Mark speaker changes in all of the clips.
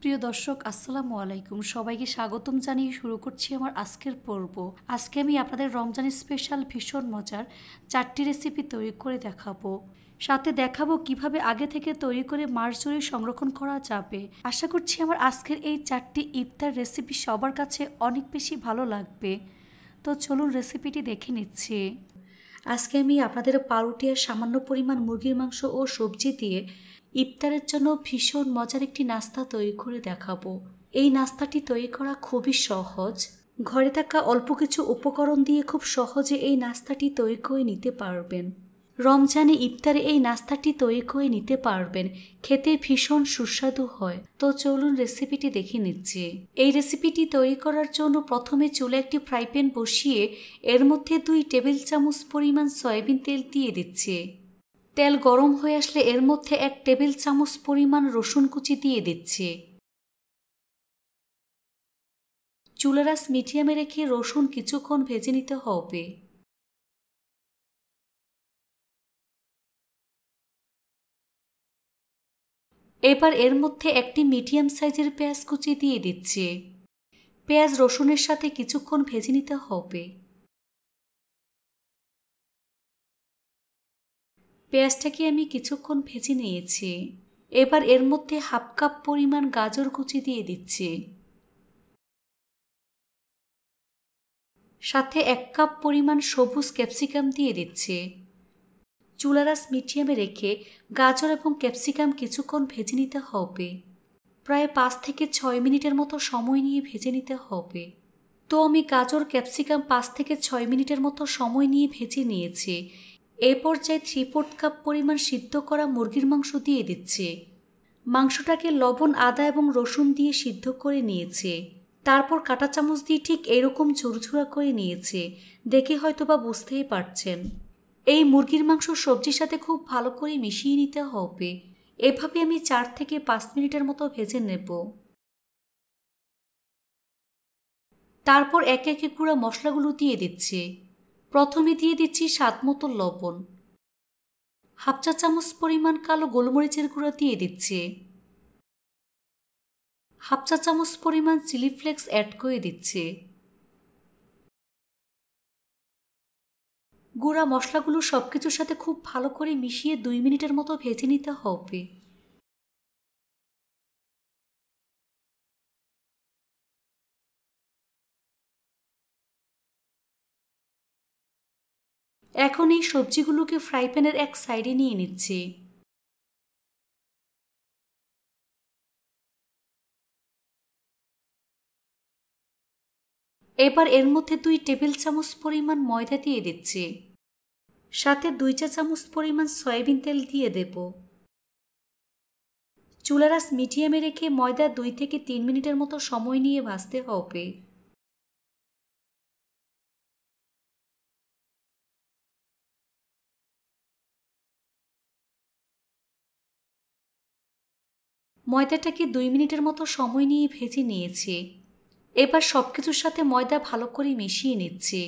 Speaker 1: প্রিয় দর্শক আসসালামু আলাইকুম, সবাইকে স্বাগতম জানিয়ে শুরু করছি আমার আজকের পর্ব। আজকে আমি আপনাদের রমজানের স্পেশাল ভীষণ মজার 4টি রেসিপি তৈরি করে দেখাবো। সাথে দেখাবো কিভাবে আগে থেকে তৈরি করে মাস জুড়ে সংরক্ষণ করা যাবে। আশা করছি আমার আজকের এই 4টি ইফতার রেসিপি সবার কাছে অনেক বেশি ভালো লাগবে। তো চলুন রেসিপিটি দেখে নিচ্ছি। আজকে আমি আপনাদের পাউরুটি আর সামান্য পরিমাণ মুরগির মাংস ও সবজি দিয়ে ইফতারের জন্য ভীষণ মজার একটি নাস্তা তৈরি করে দেখাবো। এই নাস্তাটি তৈরি করা খুবই সহজ। ঘরে থাকা অল্প কিছু উপকরণ দিয়ে খুব সহজে এই নাস্তাটি তৈরি করে নিতে পারবেন। রমজানে ইফতারে এই নাস্তাটি তৈরি করে নিতে পারবেন। খেতে ভীষণ সুস্বাদু হয়। তো চলুন রেসিপিটি দেখে নিচ্ছি। এই রেসিপিটি তৈরি করার জন্য প্রথমে চুলে একটি ফ্রাই প্যান বসিয়ে এর মধ্যে 2 টেবিল চামচ পরিমাণ সয়াবিন তেল দিয়ে দিচ্ছি। তেল গরম হয়ে আসলে এর মধ্যে 1 টেবিল চামচ পরিমাণ রসুন কুচি দিয়ে দিচ্ছি। চুলার আঁচ মিডিয়ামে রেখে রসুন কিছুক্ষণ ভেজে নিতে হবে। এবার এর মধ্যে একটি মিডিয়াম সাইজের পেঁয়াজ কুচি দিয়ে দিচ্ছি। পেঁয়াজ রসুনের সাথে কিছুক্ষণ ভেজে নিতে হবে। পেঁয়াজটাকে আমি কিছুক্ষণ ভেজে নিয়েছি। এবার এর মধ্যে হাফ কাপ পরিমাণ গাজর কুচি দিয়ে দিচ্ছি। সাথে 1 কাপ পরিমাণ সবুজ ক্যাপসিকাম দিয়ে দিচ্ছি। চুলার আঁচ মিডিয়ামে রেখে গাজর এবং ক্যাপসিকাম কিছুক্ষণ ভেজে নিতে হবে। প্রায় 5 থেকে 6 মিনিটের মতো সময় নিয়ে ভেজে নিতে হবে। তো আমি গাজর ক্যাপসিকাম 5 থেকে 6 মিনিটের মতো সময় নিয়ে ভেজে নিয়েছি। এই পর্যায়ে 3/4 কাপ পরিমাণ সিদ্ধ করা মুরগির মাংস দিয়ে দিচ্ছি। মাংসটাকে লবণ, আদা এবং রসুন দিয়ে সিদ্ধ করে নিয়েছে। তারপর কাঁটা চামচ দিয়ে ঠিক এরকম ঝুরঝুরা করে নিয়েছে। দেখে হয়তোবা বুঝতেই পারছেন। এই মুরগির মাংস সবজির সাথে খুব ভালো করে মিশিয়ে নিতে হবে। এভাবে আমি 4 থেকে 5 মিনিটের মতো ভেজে নেব। তারপর একে একে গুঁড়া মশলাগুলো দিয়ে দিচ্ছি। প্রথমে দিয়ে দিচ্ছি স্বাদমতো লবণ। হাফ চা চামচ পরিমাণ কালো গোলমরিচের গুঁড়া দিয়ে দিচ্ছি। হাফ চা চামচ পরিমাণ চিলি ফ্লেক্স অ্যাড করে দিচ্ছি। গুঁড়া মশলাগুলো সবকিছুর সাথে খুব ভালো করে মিশিয়ে 2 মিনিটের মতো ভেজে নিতে হবে। এখন এই সবজিগুলোকে ফ্রাই প্যানের এক সাইডে নিয়ে নিচ্ছি। এবার এর মধ্যে 2 টেবিল চামচ পরিমাণ ময়দা দিয়ে দিচ্ছি। সাথে 2 চা চামচ পরিমাণ সয়াবিন তেল দিয়ে দেব। চুলার আঁচ মিডিয়ামে রেখে ময়দা 2 থেকে 3 মিনিটের মতো সময় নিয়ে ভাজতে হবে। ময়দাটাকে 2 মিনিটের মতো সময় নিয়ে ভেজে নিয়েছি। এবার সবকিছুর সাথে ময়দা ভালো করে মিশিয়ে নিচ্ছি।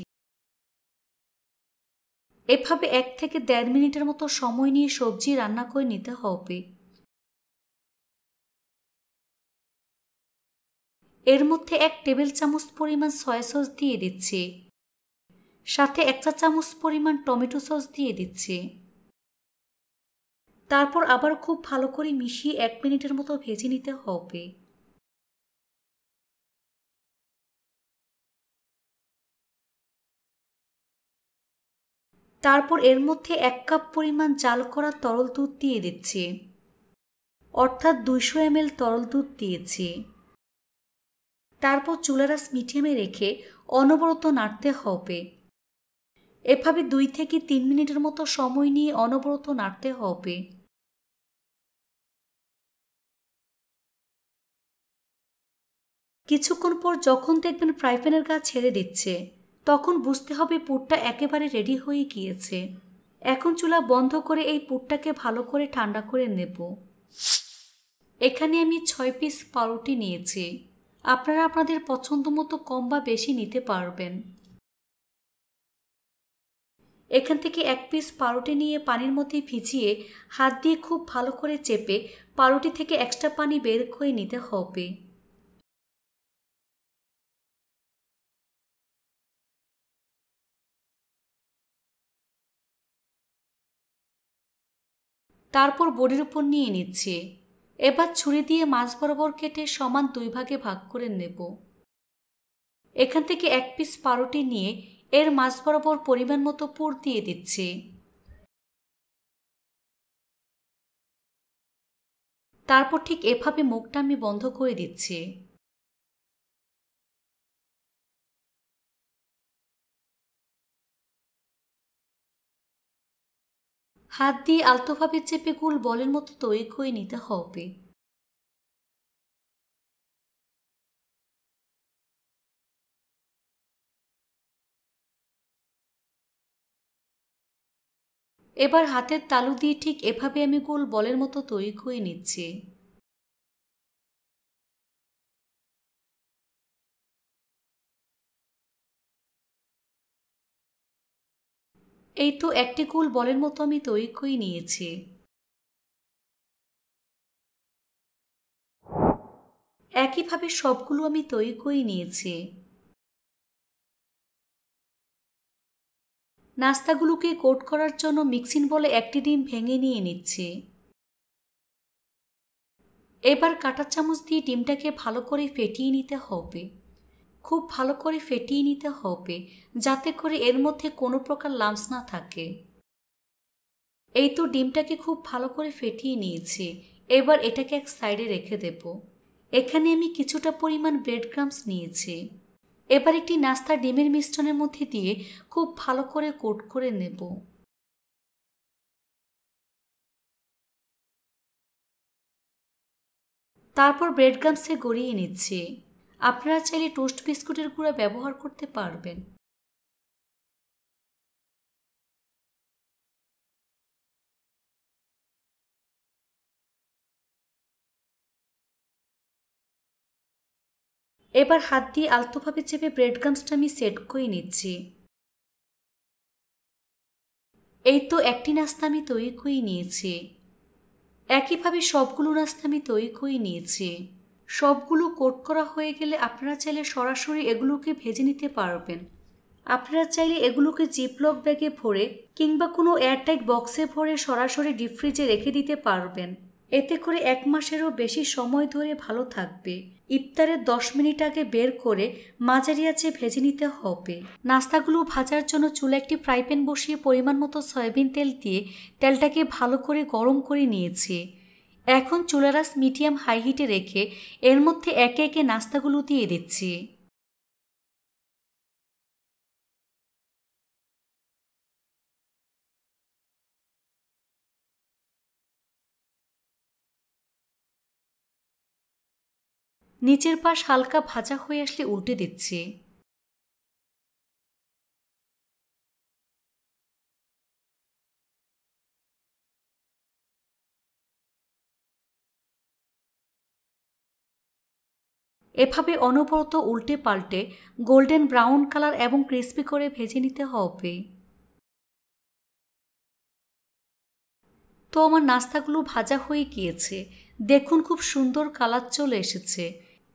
Speaker 1: এভাবে 1 থেকে 1.5 মিনিটের মতো সময় নিয়ে সবজি রান্না করে নিতে হবে। এর মধ্যে 1 টেবিল চামচ পরিমাণ সয়া সস দিয়ে দিচ্ছি। সাথে 1 চা চামচ পরিমাণ টমেটো সস দিয়ে দিচ্ছি। তারপর আবার খুব ভালো করে মিশিয়ে 1 মিনিটের মতো ভেজে নিতে হবে। তারপর এর মধ্যে 1 কাপ পরিমাণ জাল করা তরল দুধ দিয়ে দিচ্ছি। অর্থাৎ 200 ml তরল দুধ দিয়েছি। তারপর চুলার আঁচ মিডিয়ামে রেখে অনবরত নাড়তে হবে। এভাবে 2 থেকে 3 মিনিটের মতো সময় নিয়ে অনবরত নাড়তে হবে। কিছুক্ষণ পর যখন দেখবেন ফ্রাই প্যানের গা ছেড়ে দিচ্ছে, তখন বুঝতে হবে পুরটা একেবারে রেডি হয়ে গিয়েছে। এখন চুলা বন্ধ করে এই পুরটাকে ভালো করে ঠান্ডা করে নেব। এখানে আমি 6 পিস পাউরুটি নিয়েছি। আপনারা আপনাদের পছন্দ মতো কম বা বেশি নিতে পারবেন। এখান থেকে এক পিস পাউরুটি নিয়ে পানির মধ্যে ভিজিয়ে হাত দিয়ে খুব ভালো করে চেপে পাউরুটি থেকে এক্সট্রা পানি বের করে নিতে হবে। তারপর বড়ির উপর নিয়ে নিচ্ছে। এবার ছুরি দিয়ে মাছ বরাবর কেটে সমান 2 ভাগে ভাগ করে নেব। এখান থেকে এক পিস পাউরুটি নিয়ে এর মাছ বরাবর পরিমাণ মতো পুর দিয়ে দিচ্ছি। তারপর ঠিক এভাবে মুখটা আমি বন্ধ করে দিচ্ছি। হাত দিয়ে আলতোভাবে চেপে গোল বলের মতো তৈরি করে নিতে হবে। এবার হাতের তালু দিয়ে ঠিক এভাবে আমি গোল বলের মতো তৈরি করে নিচ্ছি। এই তো একটি গোল বলের মতো আমি তৈরি করে নিয়েছি। একইভাবে সবগুলো আমি তৈরি করে নিয়েছি। নাস্তাগুলোকে কোট করার জন্য মিক্সিং বলে একটি ডিম ভেঙে নিয়ে নিচ্ছি। এবার কাঁটা চামচ দিয়ে ডিমটাকে ভালো করে ফেটিয়ে নিতে হবে। খুব ভালো করে ফেটিয়ে নিতে হবে যাতে করে এর মধ্যে কোনো প্রকার লাম্পস না থাকে। এই তো ডিমটাকে খুব ভালো করে ফেটিয়ে নিয়েছি। এবার এটাকে এক সাইডে রেখে দেব। এখানে আমি কিছুটা পরিমাণ ব্রেড ক্রাম্বস নিয়েছি। এবার একটি নাস্তা ডিমের মিশ্রণের মধ্যে দিয়ে খুব ভালো করে কোট করে নেব। তারপর ব্রেড ক্রাম্বসে গড়িয়ে নিচ্ছি। আপনারা চাইলে টোস্ট বিস্কুটের গুঁড়া ব্যবহার করতে পারবেন। এবার হাত দিয়ে আলতোভাবে চেপে ব্রেড ক্রাম্বসটা আমি সেট করে নিচ্ছি। এই তো একটি নাস্তা আমি তৈরি করে নিয়েছি। একইভাবে সবগুলো নাস্তা আমি তৈরি করে নিয়েছি। সবগুলো কোট করা হয়ে গেলে আপনারা চাইলে সরাসরি এগুলোকে ভেজে নিতে পারবেন। আপনারা চাইলে এগুলোকে জিপলক ব্যাগে ভরে কিংবা কোনো এয়ারটাইট বক্সে ভরে সরাসরি ডিপ ফ্রিজে রেখে দিতে পারবেন। এতে করে 1 মাসেরও বেশি সময় ধরে ভালো থাকবে। ইফতারের 10 মিনিট আগে বের করে মাঝারি আঁচে ভেজে নিতে হবে। নাস্তাগুলো ভাজার জন্য চুলায় একটি ফ্রাই প্যান বসিয়ে পরিমাণ মতো সয়াবিন তেল দিয়ে তেলটাকে ভালো করে গরম করে নিয়েছি। এখন চুলার আঁচ মিডিয়াম হাই হিটে রেখে এর মধ্যে একে একে নাস্তাগুলো দিয়ে দিচ্ছি। নিচের পাশ হালকা ভাজা হয়ে আসলে উল্টে দিচ্ছি। এভাবে অনবরত উল্টে পাল্টে গোল্ডেন ব্রাউন কালার এবং ক্রিস্পি করে ভেজে নিতে হবে। তো আমার নাস্তাগুলো ভাজা হয়ে গিয়েছে। দেখুন খুব সুন্দর কালার চলে এসেছে।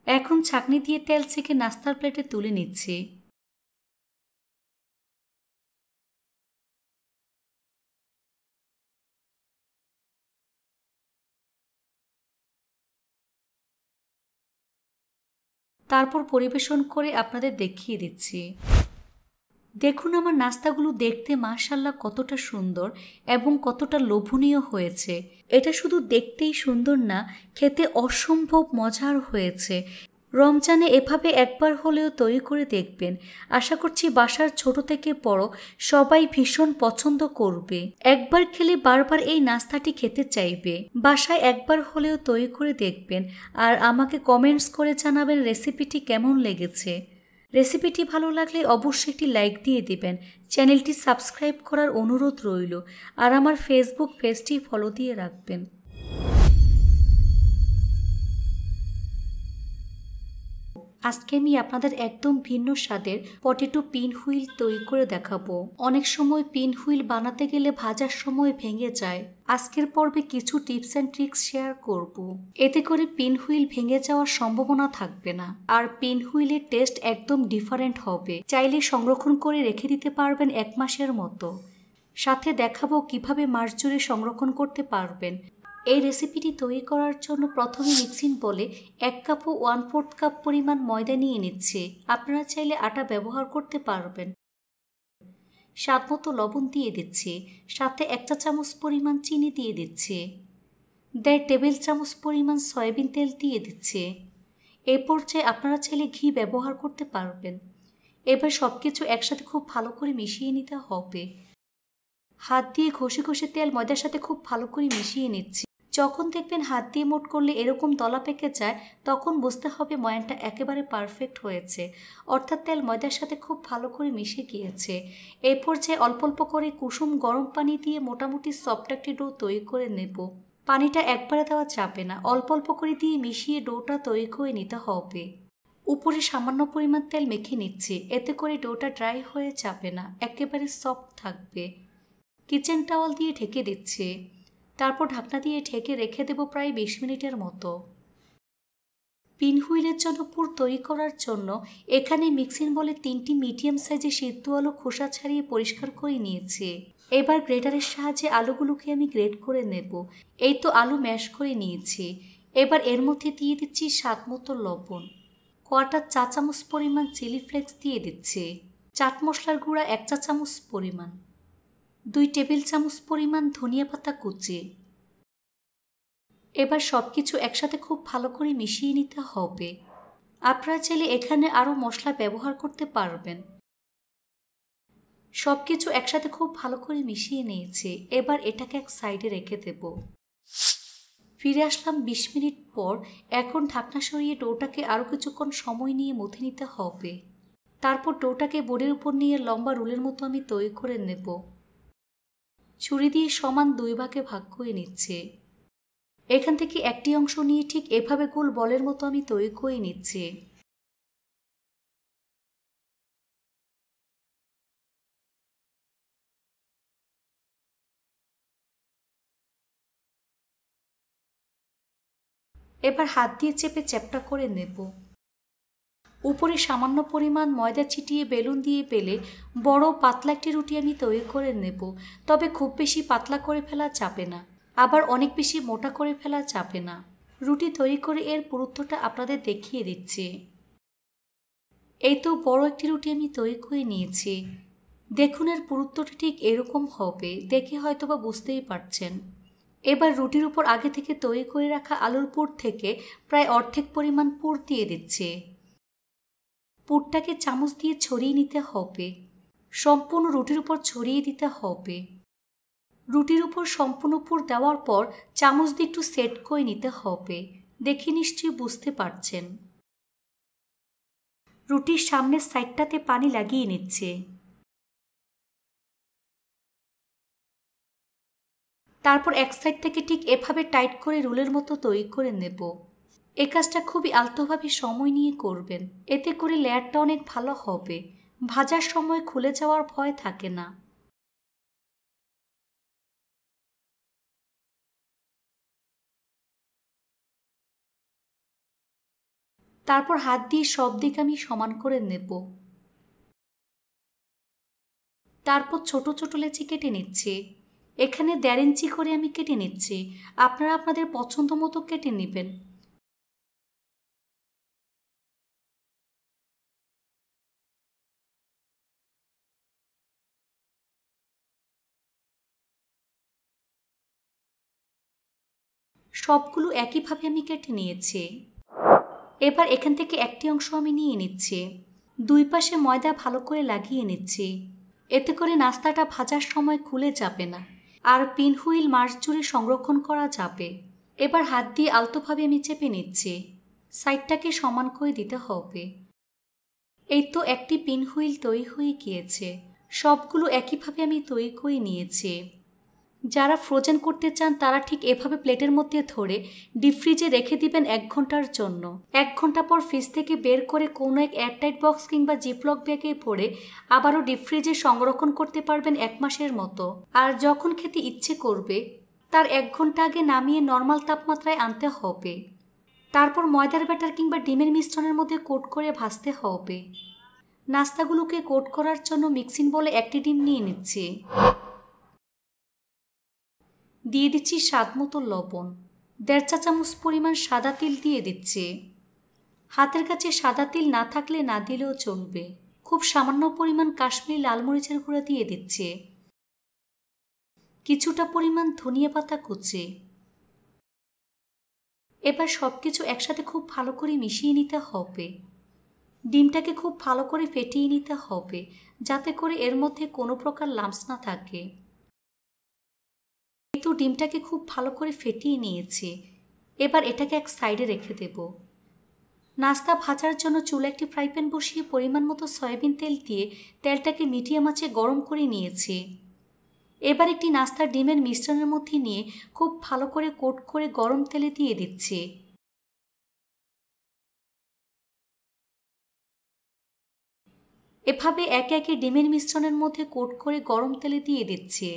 Speaker 1: এখন ছাঁকনি দিয়ে তেল ছেঁকে নাস্তার প্লেটে তুলে নিচ্ছি। তারপর পরিবেশন করে আপনাদের দেখিয়ে দিচ্ছি। দেখুন আমার নাস্তাগুলো দেখতে মাশাআল্লাহ কতটা সুন্দর এবং কতটা লোভনীয় হয়েছে। এটা শুধু দেখতেই সুন্দর না, খেতে অসম্ভব মজার হয়েছে। রমজানে এভাবে একবার হলেও তৈরি করে দেখবেন। আশা করছি বাসার ছোট থেকে বড় সবাই ভীষণ পছন্দ করবে। একবার খেলে বারবার এই নাস্তাটি খেতে চাইবে। বাসায় একবার হলেও তৈরি করে দেখবেন আর আমাকে কমেন্টস করে জানাবেন রেসিপিটি কেমন লেগেছে। রেসিপিটি ভালো লাগলে অবশ্যই একটি লাইক দিয়ে দিবেন। চ্যানেলটি সাবস্ক্রাইব করার অনুরোধ রইল আর আমার ফেসবুক পেজটি ফলো দিয়ে রাখবেন। আজকে আমি আপনাদের একদম ভিন্ন স্বাদের পটেটো পিন হুইল তৈরি করে দেখাবো। অনেক সময় পিন হুইল বানাতে গেলে ভাজার সময় ভেঙে যায়। আজকের পর্বে কিছু টিপস অ্যান্ড ট্রিক্স শেয়ার করব। এতে করে পিন হুইল ভেঙে যাওয়ার সম্ভাবনা থাকবে না, আর পিন হুইলের টেস্ট একদম ডিফারেন্ট হবে। চাইলে সংরক্ষণ করে রেখে দিতে পারবেন 1 মাসের মতো। সাথে দেখাবো কিভাবে মাস জুড়ে সংরক্ষণ করতে পারবেন। এই রেসিপিটি তৈরি করার জন্য প্রথমে মিক্সিং বলে 1 কাপ ও 1/4 কাপ পরিমাণ ময়দা নিয়ে নিচ্ছে। আপনারা চাইলে আটা ব্যবহার করতে পারবেন। স্বাদ মতো লবণ দিয়ে দিচ্ছে, সাথে 1 চা চামচ পরিমাণ চিনি দিয়ে দিচ্ছে, 1.5 টেবিল চামচ পরিমাণ সয়াবিন তেল দিয়ে দিচ্ছে। এই পর্যায়ে আপনারা চাইলে ঘি ব্যবহার করতে পারবেন। এবার সব কিছু একসাথে খুব ভালো করে মিশিয়ে নিতে হবে। হাত দিয়ে ঘষে ঘষে তেল ময়দার সাথে খুব ভালো করে মিশিয়ে নিচ্ছি। যখন দেখবেন হাত দিয়ে মোট করলে এরকম দলা পেকে যায়, তখন বুঝতে হবে ময়ানটা একেবারে পারফেক্ট হয়েছে, অর্থাৎ তেল ময়দার সাথে খুব ভালো করে মিশে গিয়েছে। এই পর্যায়ে অল্প অল্প করে কুসুম গরম পানি দিয়ে মোটামুটি সফট একটি ডো তৈরি করে নেব। পানিটা একবারে দেওয়া যাবে না, অল্প অল্প করে দিয়ে মিশিয়ে ডোটা তৈরি করে নিতে হবে। উপরে সামান্য পরিমাণ তেল মেখে নিচ্ছি, এতে করে ডোটা ড্রাই হয়ে যাবে না, একেবারে সফট থাকবে। কিচেন টাওয়াল দিয়ে ঢেকে দিচ্ছে, তারপর ঢাকনা দিয়ে ঢেকে রেখে দেব প্রায় 20 মিনিটের মতো। পিন হুইলের জন্য পুর তৈরি করার জন্য এখানে মিক্সিং বলে 3টি মিডিয়াম সাইজে সিদ্ধ আলু খোসা ছাড়িয়ে পরিষ্কার করে নিয়েছি। এবার গ্রেটারের সাহায্যে আলুগুলোকে আমি গ্রেট করে নেব। এই তো আলু ম্যাশ করে নিয়েছি। এবার এর মধ্যে দিয়ে দিচ্ছি স্বাদ মতো লবণ, 1/4 চা চামচ পরিমাণ চিলি ফ্লেক্স দিয়ে দিচ্ছি, চাট মশলার গুঁড়া 1 চা চামচ পরিমাণ, 2 টেবিল চামচ পরিমাণ ধনিয়া পাতা কুচি। এবার সব কিছু একসাথে খুব ভালো করে মিশিয়ে নিতে হবে। আপনারা চাইলে এখানে আরও মশলা ব্যবহার করতে পারবেন। সব কিছু একসাথে খুব ভালো করে মিশিয়ে নিয়েছি। এবার এটাকে এক সাইডে রেখে দেব। ফিরে আসলাম 20 মিনিট পর। এখন ঢাকনা সরিয়ে ডোটাকে আরও কিছুক্ষণ সময় নিয়ে মথে নিতে হবে। তারপর ডোটাকে বোর্ডের উপর নিয়ে লম্বা রুলের মতো আমি তৈরি করে নেব। ছুরি দিয়ে সমান 2 ভাগে ভাগ করে নিচ্ছে। এখান থেকে একটি অংশ নিয়ে ঠিক এভাবে গোল বলের মতো আমি তৈরি করে নিচ্ছি। এবার হাত দিয়ে চেপে চ্যাপ্টা করে নেব। উপরে সামান্য পরিমাণ ময়দা ছিটিয়ে বেলুন দিয়ে বেলে বড় পাতলা একটি রুটি আমি তৈরি করে নেব। তবে খুব বেশি পাতলা করে ফেলা যাবে না, আবার অনেক বেশি মোটা করে ফেলা যাবে না। রুটি তৈরি করে এর পুরুত্বটা আপনাদের দেখিয়ে দিচ্ছি। এই তো বড় একটি রুটি আমি তৈরি করে নিয়েছি। দেখুন এর পুরুত্বটা ঠিক এরকম হবে, দেখে হয়তোবা বুঝতেই পারছেন। এবার রুটির উপর আগে থেকে তৈরি করে রাখা আলুর পুর থেকে প্রায় অর্ধেক পরিমাণ পুর দিয়ে দিচ্ছে। পুরটাকে চামচ দিয়ে ছড়িয়ে নিতে হবে, সম্পূর্ণ রুটির উপর ছড়িয়ে দিতে হবে। রুটির উপর সম্পূর্ণ পুর দেওয়ার পর চামচ দিয়ে একটু সেট করে নিতে হবে। দেখে নিশ্চয়ই বুঝতে পারছেন। রুটির সামনের সাইডটাতে পানি লাগিয়ে নিচ্ছে। তারপর এক সাইড থেকে ঠিক এভাবে টাইট করে রোলের মতো তৈরি করে নেব। এই কাজটা খুবই আলতোভাবে সময় নিয়ে করবেন, এতে করে লেয়ারটা অনেক ভালো হবে, ভাজার সময় খুলে যাওয়ার ভয় থাকে না। তারপর হাত দিয়ে সব দিক আমি সমান করে নেব। তারপর ছোট ছোট লেচি কেটে নিচ্ছি। এখানে 1.5 ইঞ্চি করে আমি কেটে নিচ্ছি, আপনারা আপনাদের পছন্দ মতো কেটে নেবেন। সবগুলো একইভাবে আমি কেটে নিয়েছি। এবার এখান থেকে একটি অংশ আমি নিয়ে নিচ্ছি। 2 পাশে ময়দা ভালো করে লাগিয়ে নিচ্ছি, এতে করে নাস্তাটা ভাজার সময় খুলে যাবে না, আর পিন হুইল মাস জুড়ে সংরক্ষণ করা যাবে। এবার হাত দিয়ে আলতোভাবে আমি চেপে নিচ্ছি, সাইডটাকে সমান করে দিতে হবে। এই তো একটি পিন হুইল তৈরি হয়ে গিয়েছে। সবগুলো একইভাবে আমি তৈরি করে নিয়েছি। যারা ফ্রোজেন করতে চান তারা ঠিক এভাবে প্লেটের মধ্যে ধরে ডিপ ফ্রিজে রেখে দিবেন 1 ঘন্টার জন্য। 1 ঘন্টা পর ফ্রিজ থেকে বের করে কোনো এক এয়ারটাইট বক্স কিংবা জিপলক ব্যাগে ভরে আবারও ডিপ ফ্রিজে সংরক্ষণ করতে পারবেন 1 মাসের মতো। আর যখন খেতে ইচ্ছে করবে তার 1 ঘন্টা আগে নামিয়ে নর্মাল তাপমাত্রায় আনতে হবে। তারপর ময়দার ব্যাটার কিংবা ডিমের মিশ্রণের মধ্যে কোট করে ভাজতে হবে। নাস্তাগুলোকে কোট করার জন্য মিক্সিং বলে 1টি ডিম নিয়ে নিচ্ছি। দিয়ে দিচ্ছি স্বাদ মতো লবণ। 1.5 চা চামচ পরিমাণ সাদা তিল দিয়ে দিচ্ছি। হাতের কাছে সাদা তিল না থাকলে না দিলেও চলবে। খুব সামান্য পরিমাণ কাশ্মীরি লাল মরিচের গুঁড়া দিয়ে দিচ্ছি। কিছুটা পরিমাণ ধনিয়া পাতা কুচি। এবার সবকিছু একসাথে খুব ভালো করে মিশিয়ে নিতে হবে। ডিমটাকে খুব ভালো করে ফেটিয়ে নিতে হবে যাতে করে এর মধ্যে কোনো প্রকার লাম্পস না থাকে। তো ডিমটাকে খুব ভালো করে ফেটিয়ে নিয়েছি। এবার এটাকে এক সাইডে রেখে দেব। নাস্তা ভাজার জন্য চুলে একটি ফ্রাই প্যান বসিয়ে পরিমাণ মতো সয়াবিন তেল দিয়ে তেলটাকে মিডিয়াম আঁচে গরম করে নিয়েছি। এবার একটি নাস্তার ডিমের মিশ্রণের মধ্যে নিয়ে খুব ভালো করে কোট করে গরম তেলে দিয়ে দিচ্ছি। এভাবে একে একে ডিমের মিশ্রণের মধ্যে কোট করে গরম তেলে দিয়ে দিচ্ছি।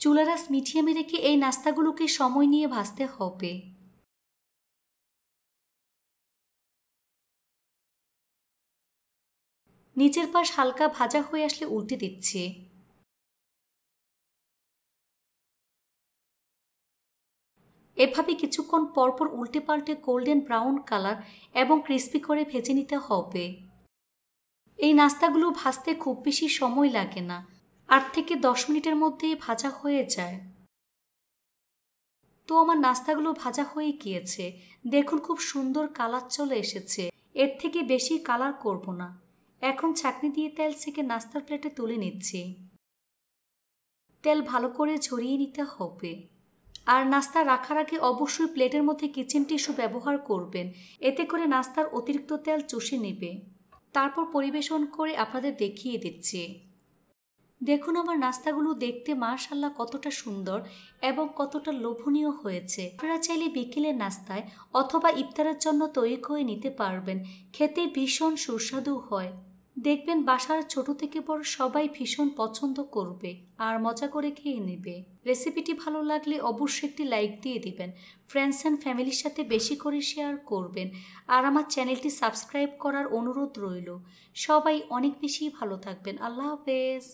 Speaker 1: চুলার আঁচ মিডিয়ামে রেখে এই নাস্তাগুলোকে সময় নিয়ে ভাজতে হবে। নিচের পাশ হালকা ভাজা হয়ে আসলে উল্টে দিচ্ছি। এভাবে কিছুক্ষণ পরপর উল্টে পাল্টে গোল্ডেন ব্রাউন কালার এবং ক্রিস্পি করে ভেজে নিতে হবে। এই নাস্তাগুলো ভাজতে খুব বেশি সময় লাগে না, 8 থেকে 10 মিনিটের মধ্যেই ভাজা হয়ে যায়। তো আমার নাস্তাগুলো ভাজা হয়ে গিয়েছে। দেখুন খুব সুন্দর কালার চলে এসেছে। এর থেকে বেশি কালার করব না। এখন ছাঁকনি দিয়ে তেল ছেঁকে নাস্তার প্লেটে তুলে নিচ্ছি। তেল ভালো করে ঝরিয়ে নিতে হবে। আর নাস্তা রাখার আগে অবশ্যই প্লেটের মধ্যে কিচেন টিস্যু ব্যবহার করবেন, এতে করে নাস্তার অতিরিক্ত তেল চুষে নেবে। তারপর পরিবেশন করে আপনাদের দেখিয়ে দিচ্ছি। দেখুন আমার নাস্তাগুলো দেখতে মাশাআল্লাহ কতটা সুন্দর এবং কতটা লোভনীয় হয়েছে। আপনারা চাইলে বিকেলের নাস্তায় অথবা ইফতারের জন্য তৈরি করে নিতে পারবেন। খেতে ভীষণ সুস্বাদু হয়। দেখবেন বাসার ছোট থেকে বড় সবাই ভীষণ পছন্দ করবে আর মজা করে খেয়ে নেবে। রেসিপিটি ভালো লাগলে অবশ্যই একটি লাইক দিয়ে দিবেন। ফ্রেন্ডস অ্যান্ড ফ্যামিলির সাথে বেশি করে শেয়ার করবেন আর আমার চ্যানেলটি সাবস্ক্রাইব করার অনুরোধ রইল। সবাই অনেক বেশি ভালো থাকবেন। আল্লাহ হাফেজ।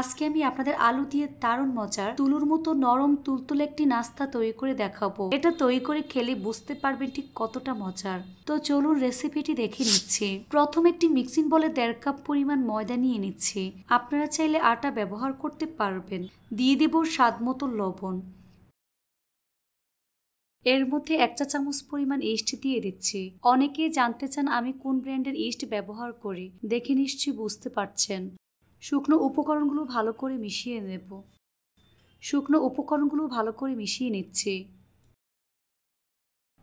Speaker 1: আজকে আমি আপনাদের আলু দিয়ে দারুণ মজার তুলোর মতো নরম তুলতুলে একটি নাস্তা তৈরি করে দেখাবো। এটা তৈরি করে খেলে বুঝতে পারবেন ঠিক কতটা মজার। তো চলুন রেসিপিটি দেখে নিচ্ছি। প্রথমে একটি মিক্সিং বলে 1.5 কাপ পরিমাণ ময়দা নিয়ে নিচ্ছি। আপনারা চাইলে আটা ব্যবহার করতে পারবেন। দিয়ে দেব স্বাদ মতো লবণ। এর মধ্যে 1 চা চামচ পরিমাণ ইস্ট দিয়ে দিচ্ছি। অনেকেই জানতে চান আমি কোন ব্র্যান্ডের ইস্ট ব্যবহার করি। দেখে নিশ্চয়ই বুঝতে পারছেন। শুকনো উপকরণগুলো ভালো করে মিশিয়ে নেব। নিচ্ছি।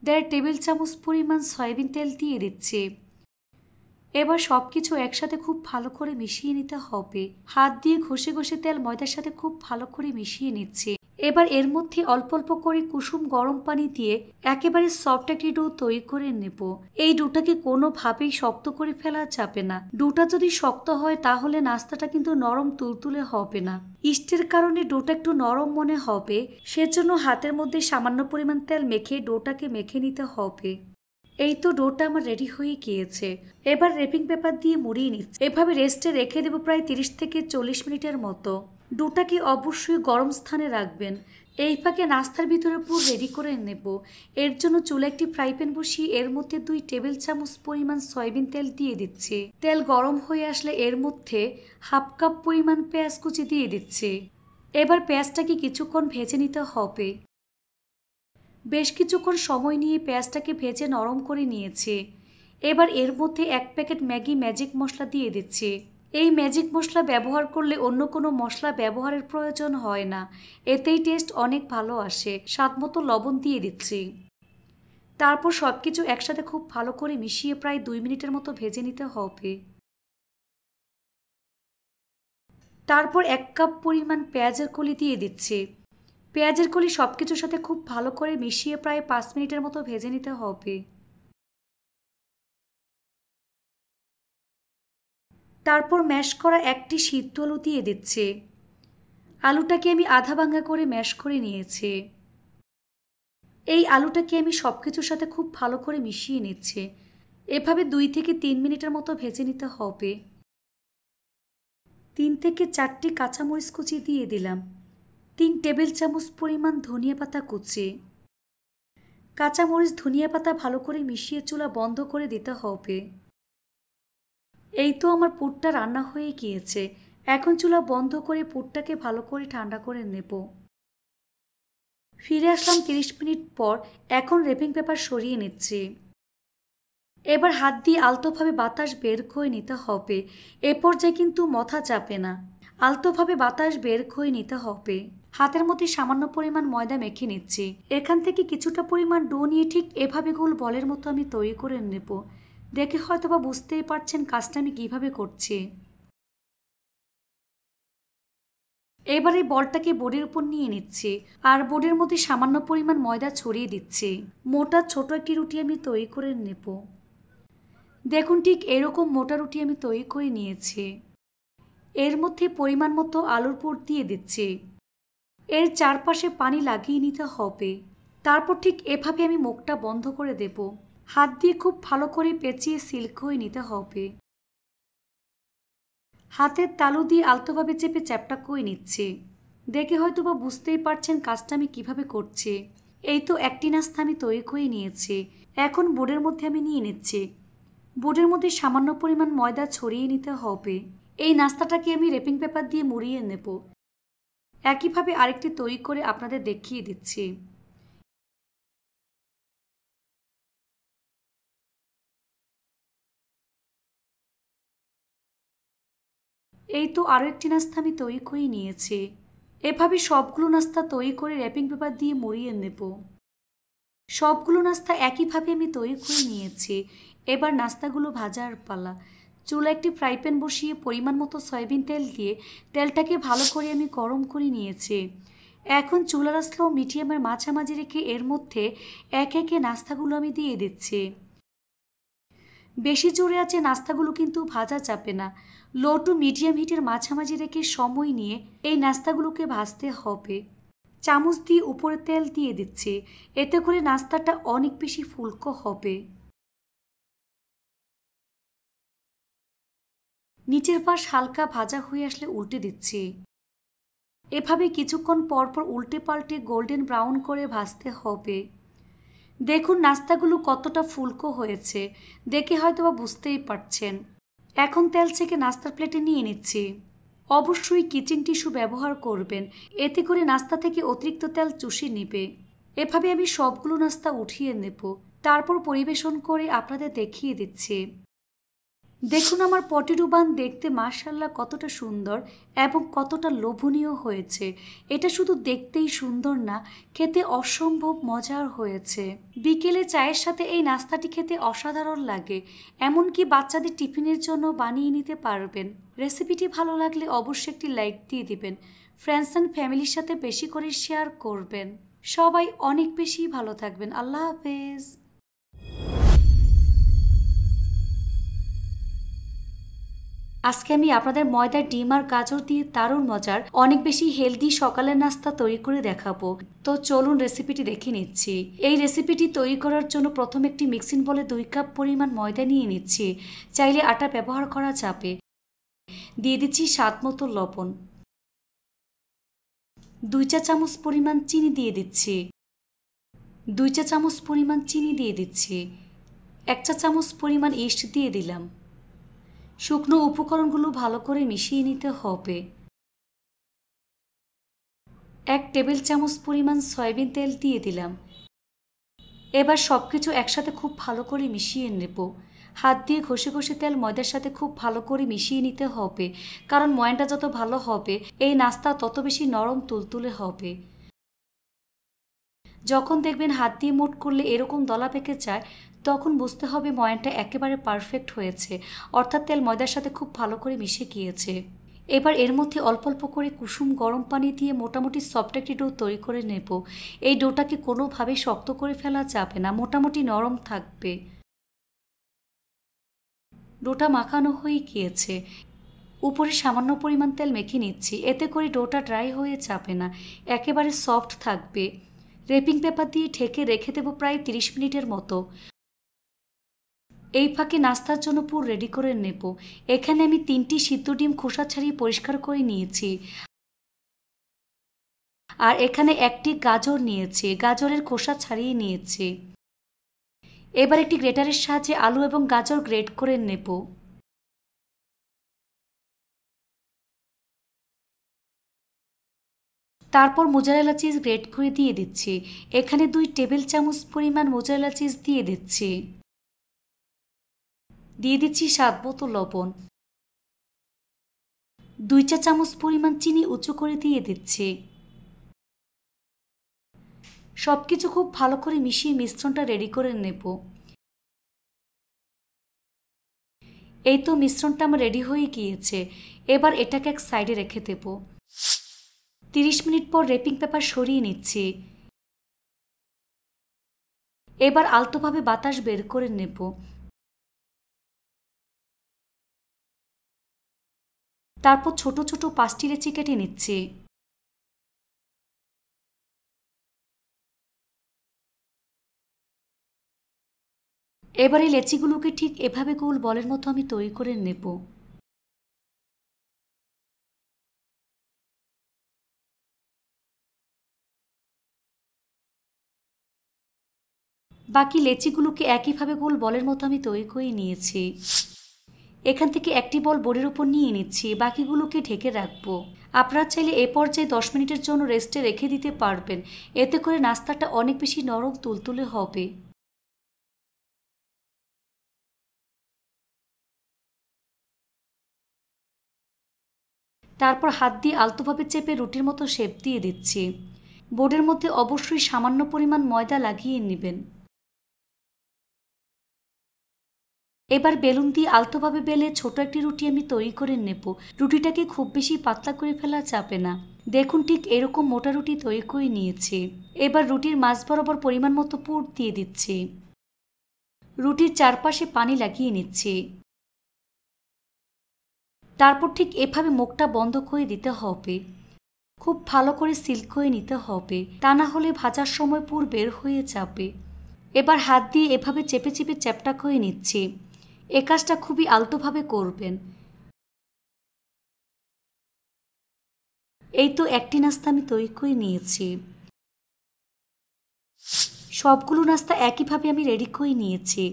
Speaker 1: 1.5 টেবিল চামচ পরিমাণ সয়াবিন তেল দিয়ে দিচ্ছি। এবার সবকিছু একসাথে খুব ভালো করে মিশিয়ে নিতে হবে। হাত দিয়ে ঘষে ঘষে তেল ময়দার সাথে খুব ভালো করে মিশিয়ে নিচ্ছি। এবার এর মধ্যে অল্প অল্প করে কুসুম গরম পানি দিয়ে একেবারে সফট একটি ডো তৈরি করে নেব। এই ডোটাকে কোনোভাবেই শক্ত করে ফেলা যাবে না। ডোটা যদি শক্ত হয় তাহলে নাস্তাটা কিন্তু নরম তুলতুলে হবে না। ইস্টের কারণে ডোটা একটু নরম মনে হবে, সেজন্য হাতের মধ্যে সামান্য পরিমাণ তেল মেখে ডোটাকে মেখে নিতে হবে। এই তো ডোটা আমার রেডি হয়ে গিয়েছে। এবার রেপিং পেপার দিয়ে মুড়িয়ে নিচ্ছি। এভাবে রেস্টে রেখে দেব প্রায় 30 থেকে 40 মিনিটের মতো। ডোটাকে অবশ্যই গরম স্থানে রাখবেন। এই ফাঁকে নাস্তার ভিতরে পুরো রেডি করে নেব। এর জন্য চুলে একটি ফ্রাই প্যান বসিয়ে এর মধ্যে 2 টেবিল চামচ পরিমাণ সয়াবিন তেল দিয়ে দিচ্ছি। তেল গরম হয়ে আসলে এর মধ্যে 1/2 কাপ পরিমাণ পেঁয়াজ কুচি দিয়ে দিচ্ছি। এবার পেঁয়াজটাকে কিছুক্ষণ ভেজে নিতে হবে। বেশ কিছুক্ষণ সময় নিয়ে পেঁয়াজটাকে ভেজে নরম করে নিয়েছি। এবার এর মধ্যে 1 প্যাকেট ম্যাগি ম্যাজিক মশলা দিয়ে দিচ্ছি। এই ম্যাজিক মশলা ব্যবহার করলে অন্য কোনো মশলা ব্যবহারের প্রয়োজন হয় না, এতেই টেস্ট অনেক ভালো আসে। স্বাদ মতো লবণ দিয়ে দিচ্ছি। তারপর সব কিছু একসাথে খুব ভালো করে মিশিয়ে প্রায় 2 মিনিটের মতো ভেজে নিতে হবে। তারপর 1 কাপ পরিমাণ পেঁয়াজের কলি দিয়ে দিচ্ছি। পেঁয়াজের কলি সব কিছুর সাথে খুব ভালো করে মিশিয়ে প্রায় 5 মিনিটের মতো ভেজে নিতে হবে। তারপর ম্যাশ করা একটি সিদ্ধ আলু দিয়ে দিচ্ছি। আলুটাকে আমি আধা ভাঙা করে ম্যাশ করে নিয়েছি। এই আলুটাকে আমি সব কিছুর সাথে খুব ভালো করে মিশিয়ে নিচ্ছি। এভাবে 2 থেকে 3 মিনিটের মতো ভেজে নিতে হবে। 3 থেকে 4টি কাঁচামরিচ কুচি দিয়ে দিলাম। 3 টেবিল চামচ পরিমাণ ধনিয়া পাতা কুচি। কাঁচামরিচ ধনিয়া পাতা ভালো করে মিশিয়ে চুলা বন্ধ করে দিতে হবে। এই তো আমার পুরটা রান্না হয়ে গিয়েছে। এখন চুলা বন্ধ করে পুরটাকে ভালো করে ঠান্ডা করে নেব। ফিরে আসলাম 30 মিনিট পর। এখন র্যাপিং পেপার সরিয়ে নিচ্ছি। এবার হাত দিয়ে আলতোভাবে বাতাস বের করে নিতে হবে। এ পর্যায়ে কিন্তু মাথা চাপে না, আলতোভাবে বাতাস বের করে নিতে হবে। হাতের মধ্যে সামান্য পরিমাণ ময়দা মেখে নিচ্ছি। এখান থেকে কিছুটা পরিমাণ ডো নিয়ে ঠিক এভাবে গোল বলের মতো আমি তৈরি করে নেব। দেখে হয়তোবা বুঝতেই পারছেন কাজটা আমি কিভাবে করছি। এবার এই বলটাকে বোর্ডের উপর নিয়ে নিচ্ছি আর বোর্ডের মধ্যে সামান্য পরিমাণ ময়দা ছড়িয়ে দিচ্ছি। মোটা ছোট একটি রুটি আমি তৈরি করে নেব। দেখুন ঠিক এরকম মোটা রুটি আমি তৈরি করে নিয়েছি। এর মধ্যে পরিমাণ মতো আলুর পুর দিয়ে দিচ্ছি। এর চারপাশে পানি লাগিয়ে নিতে হবে। তারপর ঠিক এভাবে আমি মুখটা বন্ধ করে দেব। হাত দিয়ে খুব ভালো করে পেঁচিয়ে সিল করে নিতে হবে। হাতের তালু দিয়ে আলতোভাবে চেপে চ্যাপটা করে নিচ্ছি। দেখে হয়তো বা বুঝতেই পারছেন কাজটা আমি কিভাবে করছি। এই তো একটি নাস্তা আমি তৈরি করে নিয়েছি। এখন বোর্ডের মধ্যে আমি নিয়ে নিচ্ছি। বোর্ডের মধ্যে সামান্য পরিমাণ ময়দা ছড়িয়ে নিতে হবে। এই নাস্তাটাকে আমি র্যাপিং পেপার দিয়ে মুড়িয়ে নেব। একইভাবে আরেকটি তৈরি করে আপনাদের দেখিয়ে দিচ্ছি। এই তো আরও একটি নাস্তা আমি তৈরি করে নিয়েছি। এভাবে সবগুলো নাস্তা তৈরি করে র্যাপিং পেপার দিয়ে মুড়িয়ে নেব। সবগুলো নাস্তা একইভাবে আমি তৈরি করে নিয়েছি। এবার নাস্তাগুলো ভাজার পালা। চুলা একটি ফ্রাই প্যান বসিয়ে পরিমাণ মতো সয়াবিন তেল দিয়ে তেলটাকে ভালো করে আমি গরম করে নিয়েছি। এখন চুলার স্লো মিডিয়ামের মাঝামাঝি রেখে এর মধ্যে একে একে নাস্তাগুলো আমি দিয়ে দিচ্ছি। বেশি জোরে আছে নাস্তাগুলো কিন্তু ভাজা যাবে না। লো টু মিডিয়াম হিটের মাঝামাঝি রেখে সময় নিয়ে এই নাস্তাগুলোকে ভাজতে হবে। চামচ দিয়ে উপরে তেল দিয়ে দিচ্ছি। এতে করে নাস্তাটা অনেক বেশি ফুলকো হবে। নিচের পাশ হালকা ভাজা হয়ে আসলে উল্টে দিচ্ছি। এভাবে কিছুক্ষণ পরপর উল্টে পাল্টে গোল্ডেন ব্রাউন করে ভাজতে হবে। দেখুন নাস্তাগুলো কতটা ফুলকো হয়েছে, দেখে হয়তো বা বুঝতেই পারছেন। এখন তেল ছেঁকে নাস্তার প্লেটে নিয়ে নিচ্ছি। অবশ্যই কিচেন টিস্যু ব্যবহার করবেন, এতে করে নাস্তা থেকে অতিরিক্ত তেল চুষে নিবে। এভাবে আমি সবগুলো নাস্তা উঠিয়ে নেব। তারপর পরিবেশন করে আপনাদের দেখিয়ে দিচ্ছি। দেখুন আমার পটেটো বান দেখতে মাশাআল্লাহ কতটা সুন্দর এবং কতটা লোভনীয় হয়েছে। এটা শুধু দেখতেই সুন্দর না, খেতে অসম্ভব মজার হয়েছে। বিকেলে চায়ের সাথে এই নাস্তাটি খেতে অসাধারণ লাগে। এমনকি বাচ্চাদের টিফিনের জন্য বানিয়ে নিতে পারবেন। রেসিপিটি ভালো লাগলে অবশ্যই একটি লাইক দিয়ে দিবেন। ফ্রেন্ডস অ্যান্ড ফ্যামিলির সাথে বেশি করে শেয়ার করবেন। সবাই অনেক বেশি ভালো থাকবেন। আল্লাহ হাফেজ। আজকে আমি আপনাদের ময়দার ডিম আর গাজর দিয়ে দারুণ মজার অনেক বেশি হেলদি সকালের নাস্তা তৈরি করে দেখাবো। তো চলুন রেসিপিটি দেখে নিচ্ছি। এই রেসিপিটি তৈরি করার জন্য প্রথমে একটি মিক্সিং বলে 2 কাপ পরিমাণ ময়দা নিয়ে নিচ্ছি। চাইলে আটা ব্যবহার করা যাবে। দিয়ে দিচ্ছি স্বাদ মতো লবণ। 2 চা চামচ পরিমাণ চিনি দিয়ে দিচ্ছি। 2 চা চামচ পরিমাণ চিনি দিয়ে দিচ্ছি। 1 চা চামচ পরিমাণ ইস্ট দিয়ে দিলাম। শুকনো উপকরণগুলো ভালো করে মিশিয়ে নিতে হবে। 1 টেবিল চামচ পরিমাণ সয়াবিন তেল দিয়ে দিলাম। এবার সব কিছু একসাথে খুব ভালো করে মিশিয়ে নেব। হাত দিয়ে ঘষে ঘষে তেল ময়দার সাথে খুব ভালো করে মিশিয়ে নিতে হবে, কারণ ময়দাটা যত ভালো হবে এই নাস্তা তত বেশি নরম তুলতুলে হবে। যখন দেখবেন হাত দিয়ে মুঠ করলে এরকম দলা পেকে যায়, তখন বুঝতে হবে ময়ানটা একেবারে পারফেক্ট হয়েছে, অর্থাৎ তেল ময়দার সাথে খুব ভালো করে মিশে গিয়েছে। এবার এর মধ্যে অল্প অল্প করে কুসুম গরম পানি দিয়ে মোটামুটি সফট একটি ডো তৈরি করে নেব। এই ডোটাকে কোনোভাবেই শক্ত করে ফেলা যাবে না, মোটামুটি নরম থাকবে। ডোটা মাখানো হয়ে গিয়েছে, উপরে সামান্য পরিমাণ তেল মেখে নিচ্ছি, এতে করে ডোটা ড্রাই হয়ে যাবে না, একেবারে সফট থাকবে। রেপিং পেপার দিয়ে ঢেকে রেখে দেবো প্রায় 30 মিনিটের মতো। এই ফাঁকে নাস্তার জন্য পুর রেডি করে নেব। এখানে আমি 3টি সিদ্ধ ডিম খোসা ছাড়িয়ে পরিষ্কার করে নিয়েছি, আর এখানে একটি গাজর নিয়েছি, গাজরের খোসা ছাড়িয়ে নিয়েছি। এবার একটি গ্রেটারের সাহায্যে আলু এবং গাজর গ্রেট করে নেব। তারপর মোজারেলা চিজ গ্রেট করে দিয়ে দিচ্ছি। এখানে 2 টেবিল চামচ পরিমাণ মোজারেলা চিজ দিয়ে দিচ্ছি। দিয়ে দিচ্ছি স্বাদ মতো লবণ। 2 চা চামচ পরিমাণ চিনি উঁচু করে দিয়ে দিচ্ছি। সবকিছু খুব ভালো করে মিশিয়ে মিশ্রণটা রেডি করে নেব। এই তো মিশ্রণটা আমার রেডি হয়ে গিয়েছে। এবার এটাকে এক সাইডে রেখে দেব। 30 মিনিট পর রেপিং পেপার সরিয়ে নিচ্ছি। এবার আলতোভাবে বাতাস বের করে নেব। তারপর ছোট ছোট 5টি লেচি কেটে নিচ্ছি। এবার এই লেচিগুলোকে ঠিক এভাবে গোল বলের মতো আমি তৈরি করে নেব। বাকি লেচিগুলোকে একইভাবে গোল বলের মতো আমি তৈরি করে নিয়েছি। এখান থেকে একটি বল বোর্ডের উপর নিয়ে নিচ্ছি, বাকিগুলোকে ঢেকে রাখবো। আপনারা চাইলে এ পর্যায়ে 10 মিনিটের জন্য রেস্টে রেখে দিতে পারবেন, এতে করে নাস্তাটা অনেক বেশি নরম তুলতুলে হবে। তারপর হাত দিয়ে আলতোভাবে চেপে রুটির মতো শেপ দিয়ে দিচ্ছি। বোর্ডের মধ্যে অবশ্যই সামান্য পরিমাণ ময়দা লাগিয়ে নেবেন। এবার বেলুন দিয়ে আলতোভাবে বেলে ছোট একটি রুটি আমি তৈরি করে নেব। রুটিটাকে খুব বেশি পাতলা করে ফেলা যাবে না। দেখুন ঠিক এরকম মোটা রুটি তৈরি করে নিয়েছি। এবার রুটির মাঝ বরাবর পরিমাণ মতো পুর দিয়ে দিচ্ছি। রুটির চারপাশে পানি লাগিয়ে নিচ্ছি। তারপর ঠিক এভাবে মুখটা বন্ধ করে দিতে হবে। খুব ভালো করে সিল করে নিতে হবে, তা না হলে ভাজার সময় পুর বের হয়ে যাবে। এবার হাত দিয়ে এভাবে চেপে চেপে চ্যাপটা করে নিচ্ছি। এ কাজটা খুবই আলতোভাবে করবেন। এই তো একটি নাস্তা আমি তৈরি করে নিয়েছি। সবগুলো নাস্তা একইভাবে আমি রেডি করে নিয়েছি।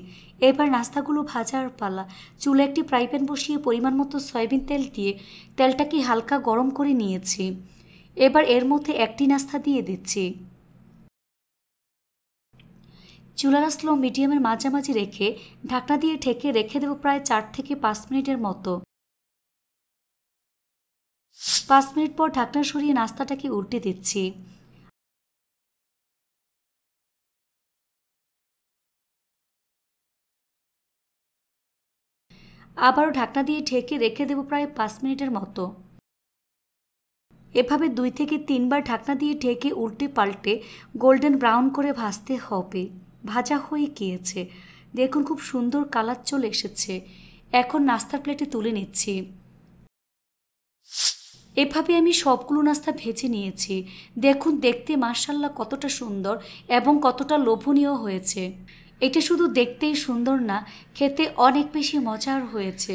Speaker 1: এবার নাস্তাগুলো ভাজার পালা। চুলে একটি ফ্রাই প্যান বসিয়ে পরিমাণ মতো সয়াবিন তেল দিয়ে তেলটাকে হালকা গরম করে নিয়েছি। এবার এর মধ্যে একটি নাস্তা দিয়ে দিচ্ছি। চুলার স্লো মিডিয়ামের মাঝামাঝি রেখে ঢাকনা দিয়ে ঢেকে রেখে দেবো প্রায় 4 থেকে 5 মিনিটের মতো। 5 মিনিট পর ঢাকনা সরিয়ে নাস্তাটাকে উল্টে দিচ্ছি। আবারও ঢাকনা দিয়ে ঢেকে রেখে দেবো প্রায় 5 মিনিটের মতো। এভাবে 2 থেকে 3 বার ঢাকনা দিয়ে ঢেকে উল্টে পাল্টে গোল্ডেন ব্রাউন করে ভাজতে হবে। ভাজা হয়ে গিয়েছে, দেখুন খুব সুন্দর কালার চলে এসেছে। এখন নাস্তার প্লেটে তুলে নিচ্ছি। এভাবে আমি সবগুলো নাস্তা ভেজে নিয়েছি। দেখুন দেখতে মাশাআল্লাহ কতটা সুন্দর এবং কতটা লোভনীয় হয়েছে। এটা শুধু দেখতেই সুন্দর না, খেতে অনেক বেশি মজার হয়েছে।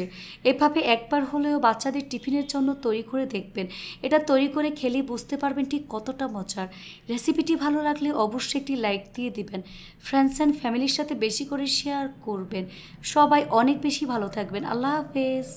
Speaker 1: এভাবে একবার হলেও বাচ্চাদের টিফিনের জন্য তৈরি করে দেখবেন। এটা তৈরি করে খেলেই বুঝতে পারবেন ঠিক কতটা মজার। রেসিপিটি ভালো লাগলে অবশ্যই একটি লাইক দিয়ে দিবেন। ফ্রেন্ডস অ্যান্ড ফ্যামিলির সাথে বেশি করে শেয়ার করবেন। সবাই অনেক বেশি ভালো থাকবেন। আল্লাহ হাফেজ।